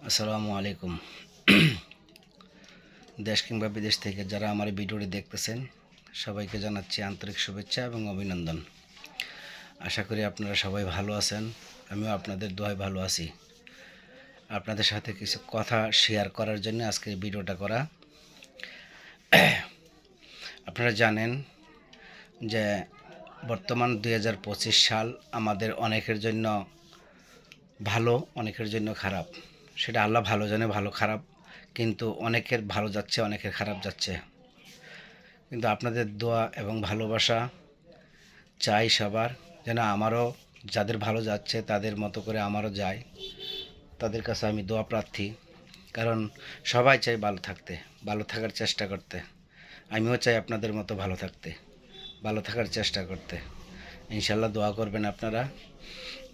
আসসালামু আলাইকুম। দেশ কিংবা বিদেশ থেকে যারা আমার ভিডিওটি দেখতেছেন সবাইকে জানাচ্ছি আন্তরিক শুভেচ্ছা এবং অভিনন্দন। আশা করি আপনারা সবাই ভালো আছেন। আমিও আপনাদের দোয়ায় ভালো আছি। আপনাদের সাথে কিছু কথা শেয়ার করার জন্য আজকে ভিডিওটা করা। আপনারা জানেন যে বর্তমান 2025 সাল আমাদের অনেকের জন্য ভালো, অনেকের জন্য খারাপ। সেটা আল্লাহ ভালো জানে, ভালো খারাপ, কিন্তু অনেকের ভালো যাচ্ছে, অনেকের খারাপ যাচ্ছে। কিন্তু আপনাদের দোয়া এবং ভালোবাসা চাই সবার, যেন আমারও যাদের ভালো যাচ্ছে তাদের মতো করে আমারও যায়। তাদের কাছে আমি দোয়া প্রার্থী, কারণ সবাই চাই ভালো থাকতে, ভালো থাকার চেষ্টা করতে। আমিও চাই আপনাদের মতো ভালো থাকতে, ভালো থাকার চেষ্টা করতে। ইনশাল্লাহ দোয়া করবেন আপনারা।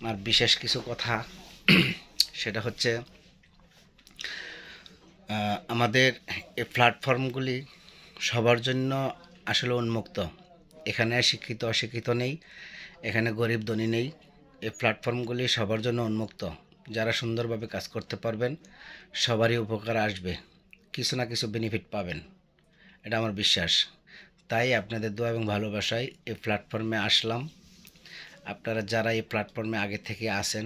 আর বিশেষ কিছু কথা সেটা হচ্ছে আমাদের এই প্ল্যাটফর্মগুলি সবার জন্য আসলে উন্মুক্ত। এখানে শিক্ষিত অশিক্ষিত নেই, এখানে গরিব ধনী নেই। এই প্ল্যাটফর্মগুলি সবার জন্য উন্মুক্ত। যারা সুন্দরভাবে কাজ করতে পারবেন সবারই উপকার আসবে, কিছু না কিছু বেনিফিট পাবেন, এটা আমার বিশ্বাস। তাই আপনাদের দোয়া এবং ভালোবাসায় এই প্ল্যাটফর্মে আসলাম। আপনারা যারা এই প্ল্যাটফর্মে আগে থেকে আসেন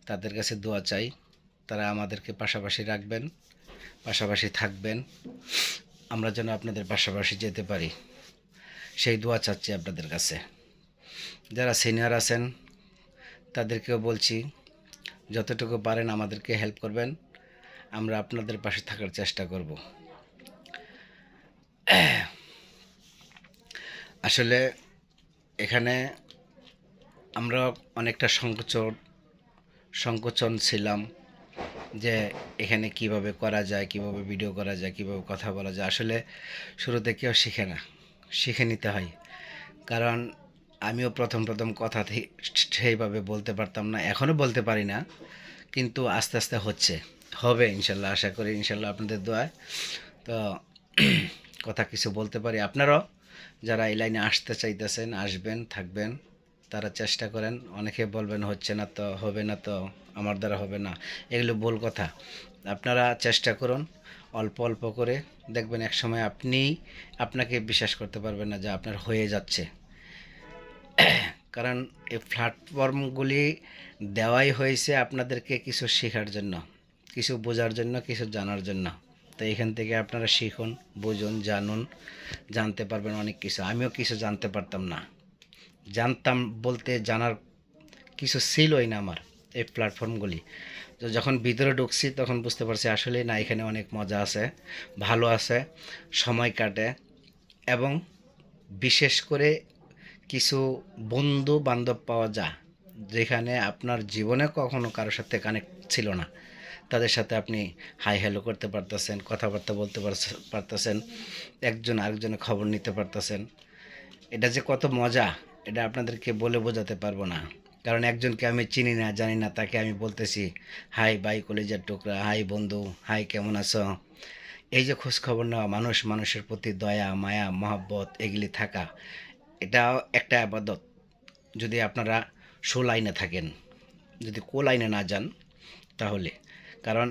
তাদের কাছে দোয়া চাই, তারা আমাদেরকে পাশাপাশি রাখবেন, পাশাপাশি থাকবেন, আমরা যেন আপনাদের পাশাপাশি যেতে পারি সেই দোয়া চাচ্ছি আপনাদের কাছে। যারা সিনিয়র আছেন তাদেরকেও বলছি, যতটুকু পারেন আমাদেরকে হেল্প করবেন, আমরা আপনাদের পাশে থাকার চেষ্টা করব। আসলে এখানে আমরা অনেকটা সংকোচন ছিলাম যে এখানে কিভাবে করা যায়, কিভাবে ভিডিও করা যায়, কিভাবে কথা বলা যায়। আসলে শুরুতে কেউ শিখে না, শিখে নিতে হয়। কারণ আমিও প্রথম কথা সেইভাবে বলতে পারতাম না, এখনও বলতে পারি না, কিন্তু আস্তে আস্তে হবে ইনশাল্লাহ। আশা করি ইনশাল্লাহ আপনাদের দোয়ায় তো কথা কিছু বলতে পারি। আপনারাও যারা এই লাইনে আসতে চাইতেছেন, আসবেন, থাকবেন, তারা চেষ্টা করেন। অনেকে বলবেন হচ্ছে না তো, হবে না তো, আমার দ্বারা হবে না, এগুলো ভুল কথা। আপনারা চেষ্টা করুন অল্প অল্প করে, দেখবেন একসময় আপনাকে বিশ্বাস করতে পারবেন না যে আপনার হয়ে যাচ্ছে। কারণ এই প্ল্যাটফর্মগুলি দেওয়াই হয়েছে আপনাদেরকে কিছু শেখার জন্য, কিছু বোঝার জন্য, কিছু জানার জন্য। তো এখান থেকে আপনারা শিখুন, বুঝুন, জানুন, জানতে পারবেন অনেক কিছু। আমিও কিছু জানতে পারতাম না, জানতাম বলতে জানার কিছু ছিলই না আমার এই প্ল্যাটফর্মগুলি। তো যখন ভিতরে ঢুকছি তখন বুঝতে পারছি আসলে না, এখানে অনেক মজা আছে, ভালো আছে, সময় কাটে। এবং বিশেষ করে কিছু বন্ধু বান্ধব পাওয়া যায় যেখানে আপনার জীবনে কখনো কারোর সাথে কানেক্ট ছিল না, তাদের সাথে আপনি হাই হ্যালো করতে পারতেছেন, কথাবার্তা বলতে পারতেছেন, একজন আরেকজনের খবর নিতে পারতেছেন। এটা যে কত মজা, এটা আপনাদেরকে বলে বোঝাতে পারবো না। কারণ একজনকে আমি চিনি না, জানি না, তাকে আমি বলতেছি হাই ভাই, কলেজের টুকরা, হাই বন্ধু, হাই কেমন আছো। এই যে খোঁজ খবর নেওয়া, মানুষের প্রতি দয়া মায়া মহব্বত এগুলি থাকা, এটাও একটা আবাদত। যদি আপনারা লাইনে থাকেন, যদি লাইনে না যান তাহলে। কারণ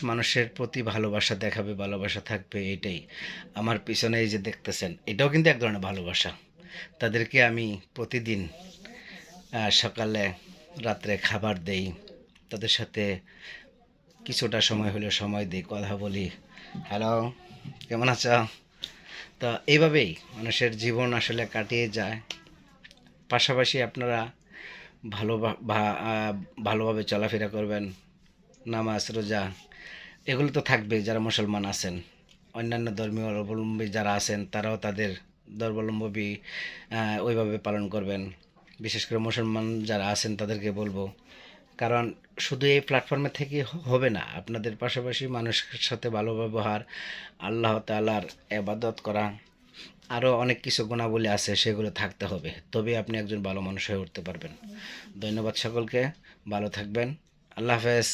মানুষের প্রতি ভালোবাসা দেখাবে, ভালোবাসা থাকবে, এটাই আমার পিছনে এই যে দেখতেছেন, এটাও কিন্তু এক ধরনের ভালোবাসা। তাদেরকে আমি প্রতিদিন সকালে রাত্রে খাবার দেই, তাদের সাথে কিছুটা সময় হলেও সময় দিই, কথা বলি, হ্যালো কেমন আছো। তো এইভাবেই মানুষের জীবন আসলে কাটিয়ে যায়। পাশাপাশি আপনারা ভালো ভালোভাবে চলাফেরা করবেন, নামাজ রোজা এগুলো তো থাকবে। যারা মুসলমান আছেন, অন্যান্য ধর্মীয় অবলম্বী যারা আছেন তারাও তাদের ধর্মাবলম্বী ওইভাবে পালন করবেন। বিশেষ করে মুসলমান যারা আছেন তাদেরকে বলবো, কারণ শুধু এই প্ল্যাটফর্মে থেকে হবে না, আপনাদের পাশাপাশি মানুষের সাথে ভালো ব্যবহার, আল্লাহ তাআলার ইবাদত করা, আরও অনেক কিছু গুণাবলী আছে, সেগুলো থাকতে হবে, তবে আপনি একজন ভালো মানুষ হয়ে উঠতে পারবেন। ধন্যবাদ সকলকে, ভালো থাকবেন, আল্লাহ হাফেজ।